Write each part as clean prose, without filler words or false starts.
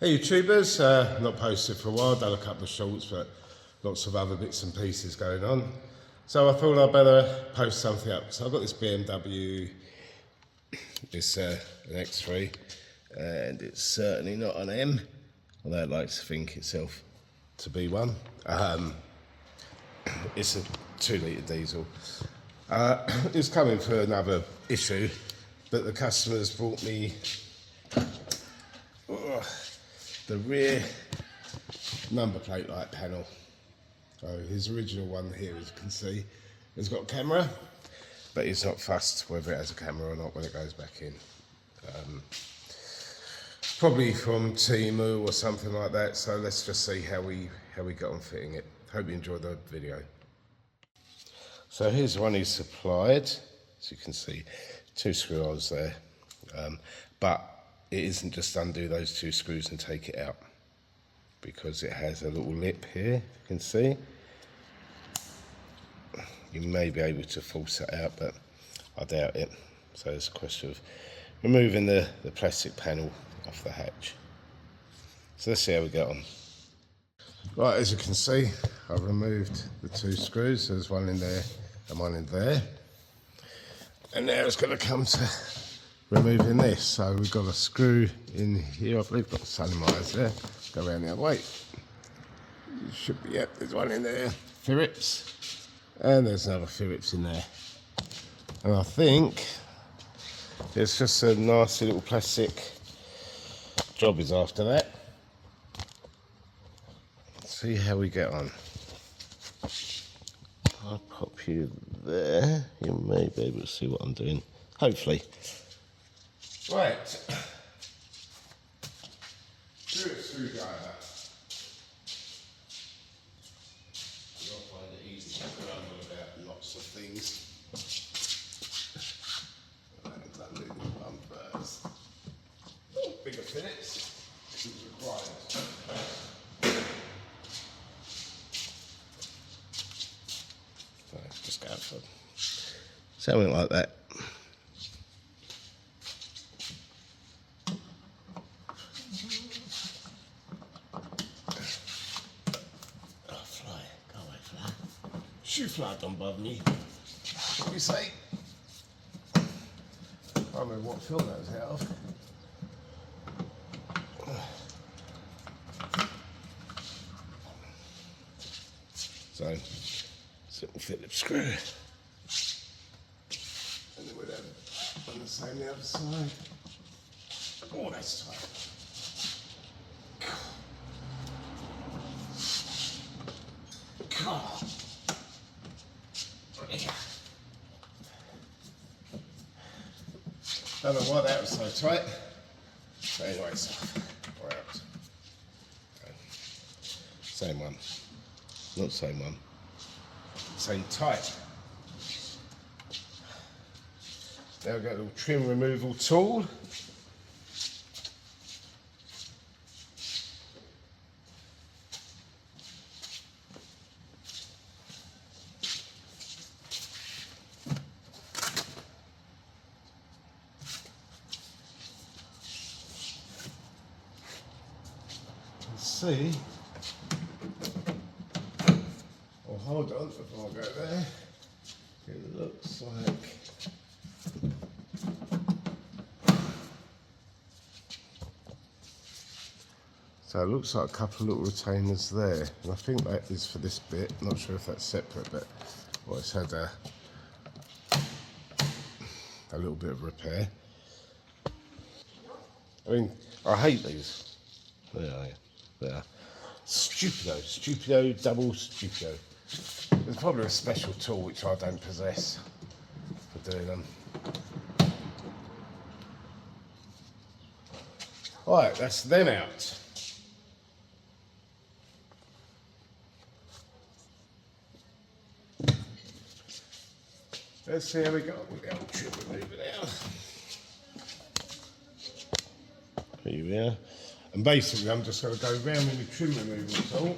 Hey YouTubers, not posted for a while, done a couple of shorts, but lots of other bits and pieces going on. So I thought I'd better post something up. So I've got this BMW, it's an X3, and it's certainly not an M, although it likes to think itself to be one. It's a 2 litre diesel. It's coming for another issue, but the customer's brought me the rear number plate light panel. So his original one here, as you can see, has got a camera, but he's not fussed whether it has a camera or not when it goes back in. Probably from Temu or something like that. So let's just see how we got on fitting it. Hope you enjoyed the video. So here's one he's supplied. As you can see, 2 screw holes there, but it isn't just undo those 2 screws and take it out, because it has a little lip here, you can see. You may be able to force it out, but I doubt it. So it's a question of removing the plastic panel off the hatch. So let's see how we get on. Right, as you can see, I've removed the 2 screws. There's one in there and one in there. And now it's going to come to removing this. So we've got a screw in here, I believe, got the sun in my eyes there. Go around the other way. It should be, yep, there's one in there. Phillips. And there's another Phillips in there. And I think it's just a nasty little plastic job is after that. Let's see how we get on. I'll pop you there. You may be able to see what I'm doing. Hopefully. Right. Do a screwdriver. You'll find it easy to grumble about lots of things. Let's undo this one first. Bigger Phillips is required. Let's just go for something like that. Shoe fly, don't bother me. What do you say? I don't know what film that was out of. So, simple Phillips screw. And then we'd have on the same the other side. Oh, that's tight. God. Don't know why that was so tight. But anyway, it's out. Okay. Same one. Not same one. Same type. Now we've got a little trim removal tool. See, oh, hold on before I go there. It looks like so. It looks like a couple of little retainers there, and I think that is for this bit. I'm not sure if that's separate, but well, it's had a little bit of repair. I mean, I hate these. There are. There. Stupido, double stupido. There's probably a special tool which I don't possess for doing them. Right, that's them out. Let's see how we go with the old trim remover now. Here we are. And basically, I'm just going to go round with the trim removal tool.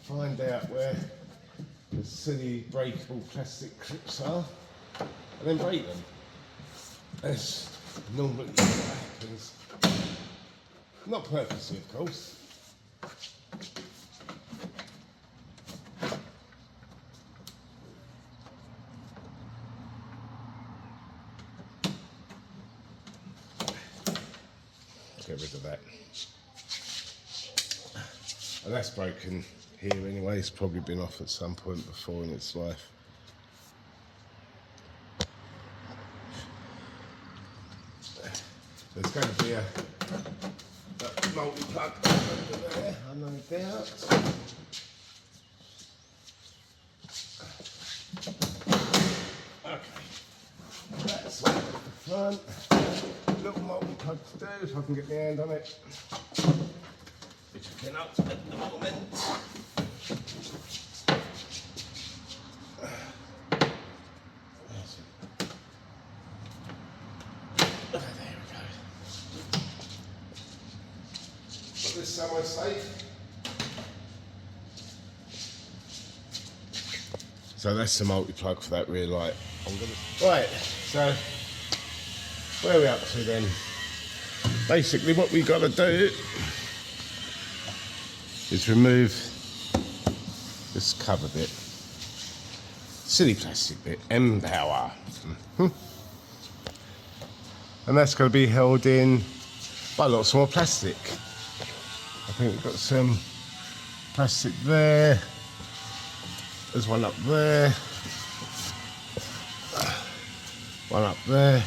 Find out where the silly breakable plastic clips are, and then break them. As normally happens. Not purposely, of course. Get rid of that. And that's broken here anyway. It's probably been off at some point before in its life. There's going to be a multi-plug under there, I no doubt. Okay, that's all at the front. Little multi-plug to do if I can get my hand on it, which I cannot at the moment. There we go. Put this somewhere safe. So that's the multi-plug for that rear light. Right, so where are we up to then? Basically what we've got to do is remove this cover bit. Silly plastic bit, M-Power. And that's going to be held in by lots more plastic. I think we've got some plastic there. There's one up there. One up there.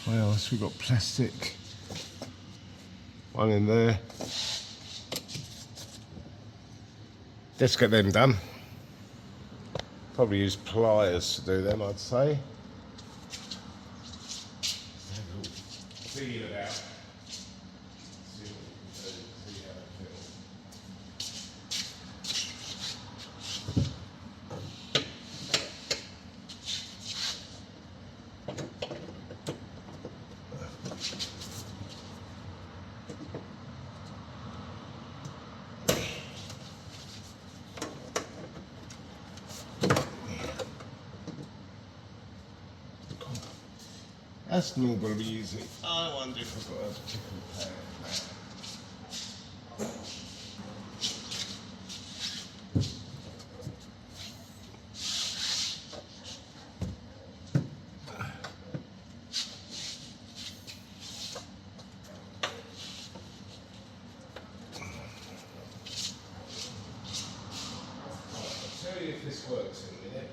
What else? We've got plastic. One in there. Let's get them done. Probably use pliers to do them, I'd say. See you about. See what we can do. See how they feel. That's not going to be easy. I wonder if I've got a particular pair of that. I'll tell you if this works in a minute.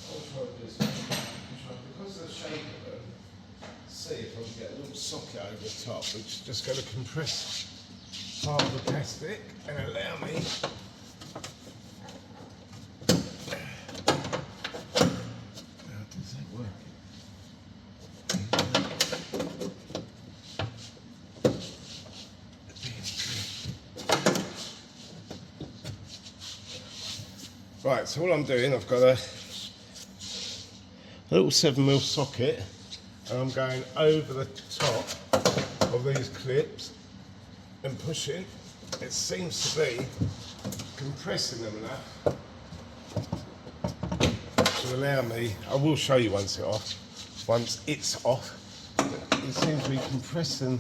I'll try to do this. Because of the shape of them, see if I can get a little socket over the top, which is just going to compress part of the plastic and allow me how does that work? Right, so all I'm doing, I've got a little 7mm socket, and I'm going over the top of these clips and pushing. It seems to be compressing them enough to allow me, I will show you once it's off, but it seems to be compressing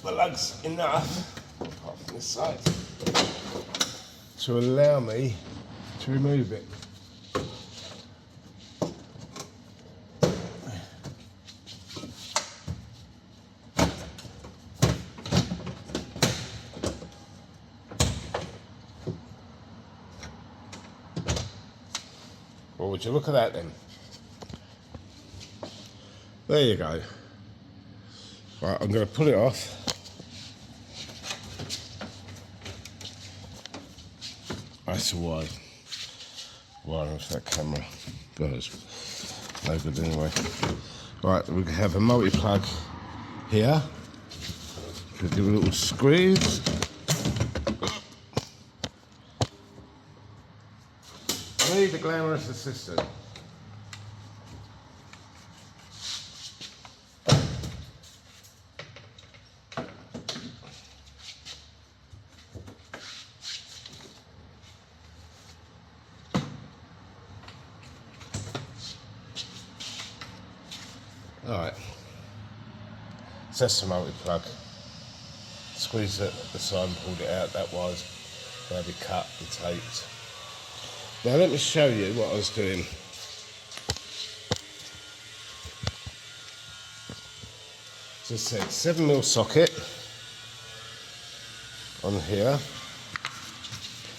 the lugs enough, apart from this side, to allow me to remove it. Well, would you look at that then? There you go. Right, I'm going to pull it off. That's a wide wire off that camera. God, it's no good anyway. Right, we have a multi-plug here. We'll give it a little squeeze. I need the glamorous assistant. Alright, so that's the multi-plug. Squeezed it the side and pulled it out. That was where we cut and taped. Now let me show you what I was doing. As I said, 7mm socket on here,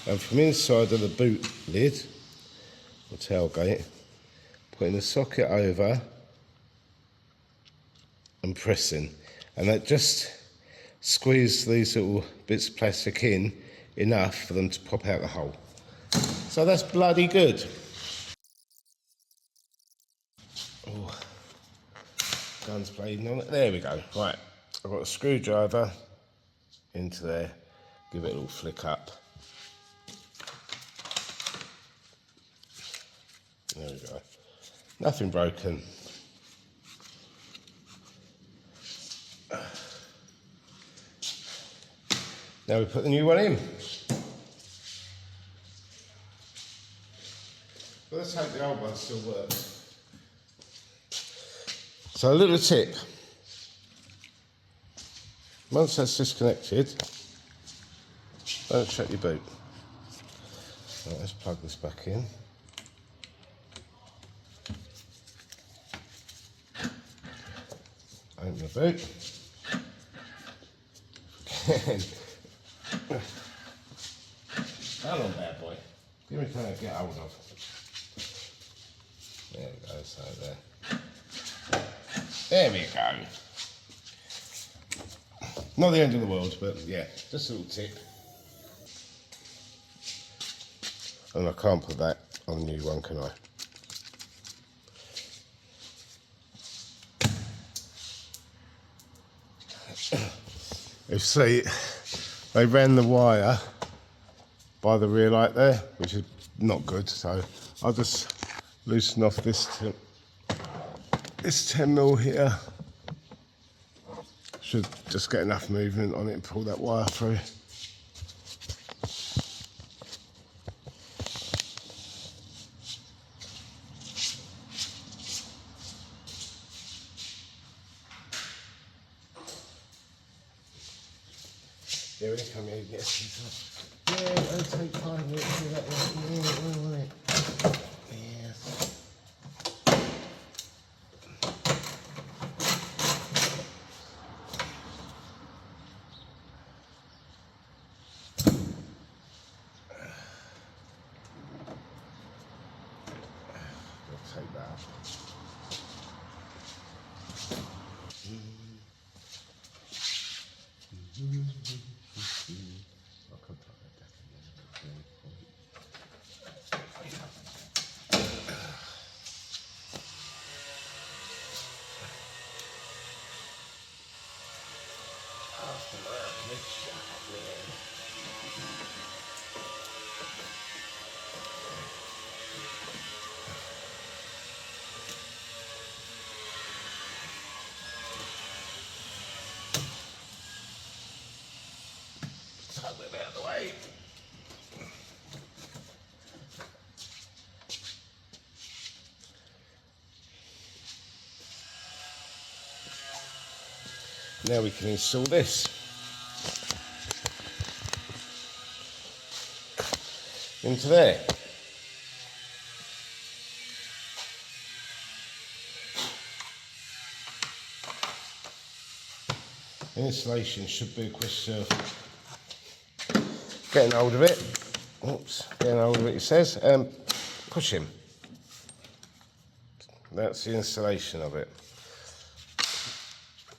and from inside of the boot lid or tailgate, putting the socket over and pressing, and that just squeeze these little bits of plastic in enough for them to pop out the hole. So that's bloody good. Oh, gun's bleeding on it. There we go. Right, I've got a screwdriver into there, give it a little flick up. There we go. Nothing broken. Now we put the new one in. Well, let's hope the old one still works. So a little tip. Once that's disconnected, don't shut your boot. Right, let's plug this back in. Open the boot. Hold on, bad boy. Give me something to get hold of. There we go, so there. There we go. Not the end of the world, but yeah, just a little tip. And I can't put that on the new one, can I? You see, they ran the wire by the rear light there, which is not good, so I'll just loosen off this 10mm here. Should just get enough movement on it and pull that wire through. Yeah, we come here, yes. Yeah, it'll take 5 minutes to do that. Yeah, yes. I'll take that out. Tug it out of the way. Now we can install this into there. The installation should be a question of getting hold of it. Oops, getting hold of it, it says. Push him. That's the installation of it.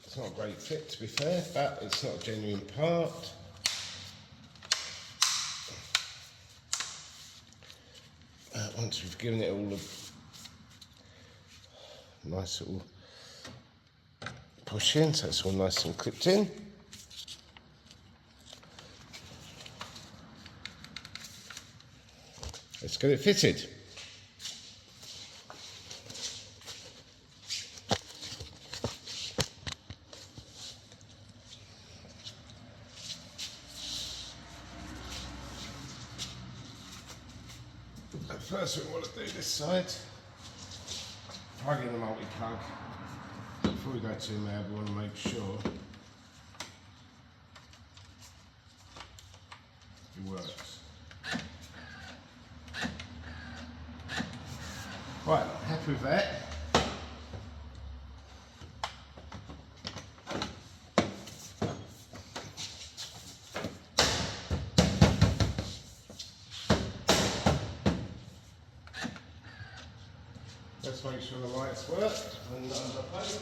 It's not a great fit, to be fair, but it's not a genuine part. Once we've given it all a nice little push in, so it's all nice and clipped in. Let's get it fitted. First we want to do this side, plug in the multi-plug. before we go too mad, we want to make sure it works. Right, happy with that. Let's make sure the lights work and underplay.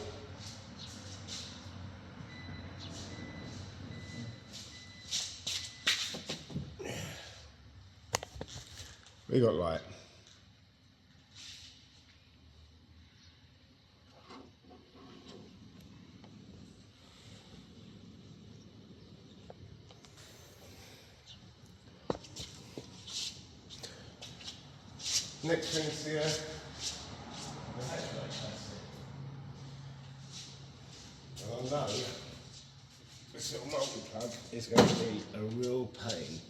We got light. Next thing is the hatchback plastic. And I know this little multi-plug is going to be a real pain.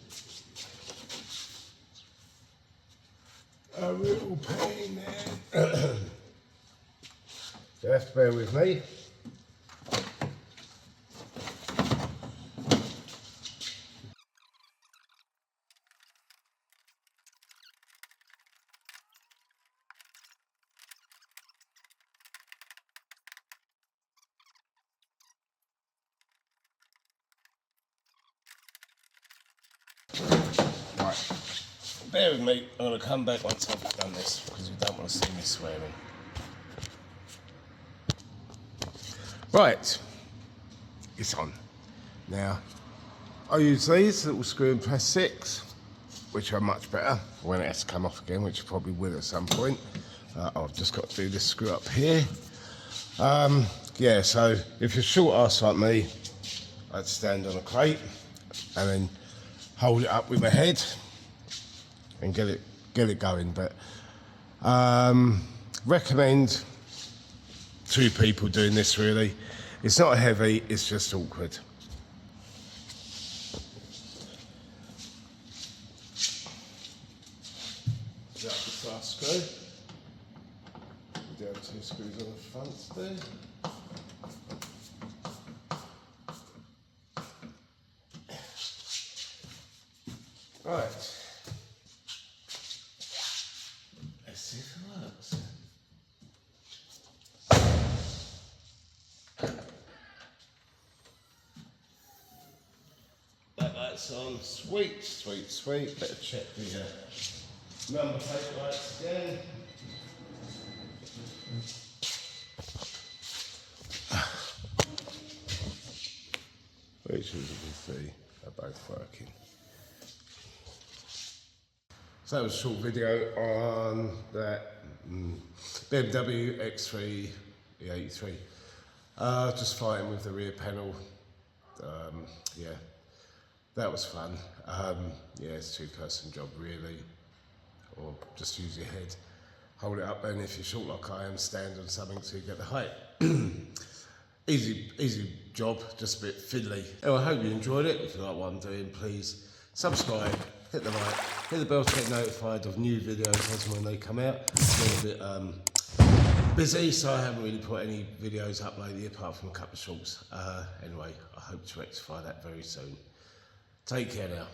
A real pain, man. You have to bear with me. Right, bear with me, I'm going to come back once I've done this because you don't want to see me swearing. Right, it's on. Now, I use these little screw and press 6, which are much better when it has to come off again, which it probably will at some point. I've just got to do this screw up here. Yeah, so if you're short ass like me, I'd stand on a crate and then hold it up with my head and get it going. But recommend 2 people doing this really. It's not heavy, it's just awkward. Is that the first screw? We do have 2 screws on the front there. Right, let's see if it works. That light's on, sweet, sweet, sweet. Better check the number plate lights again. Which as you can see are both working. So that was a short video on that BMW X3 E83. Just fighting with the rear panel. Yeah, that was fun. Yeah, it's a 2-person job really, or just use your head, hold it up, and if you're short like I am, stand on something so you get the height. Easy job, just a bit fiddly. Oh, I hope you enjoyed it. If you like what I'm doing, please subscribe, hit the like, hit the bell to get notified of new videos as and when they come out. I've been a bit busy, so I haven't really put any videos up lately apart from a couple of shorts. Anyway, I hope to rectify that very soon. Take care now.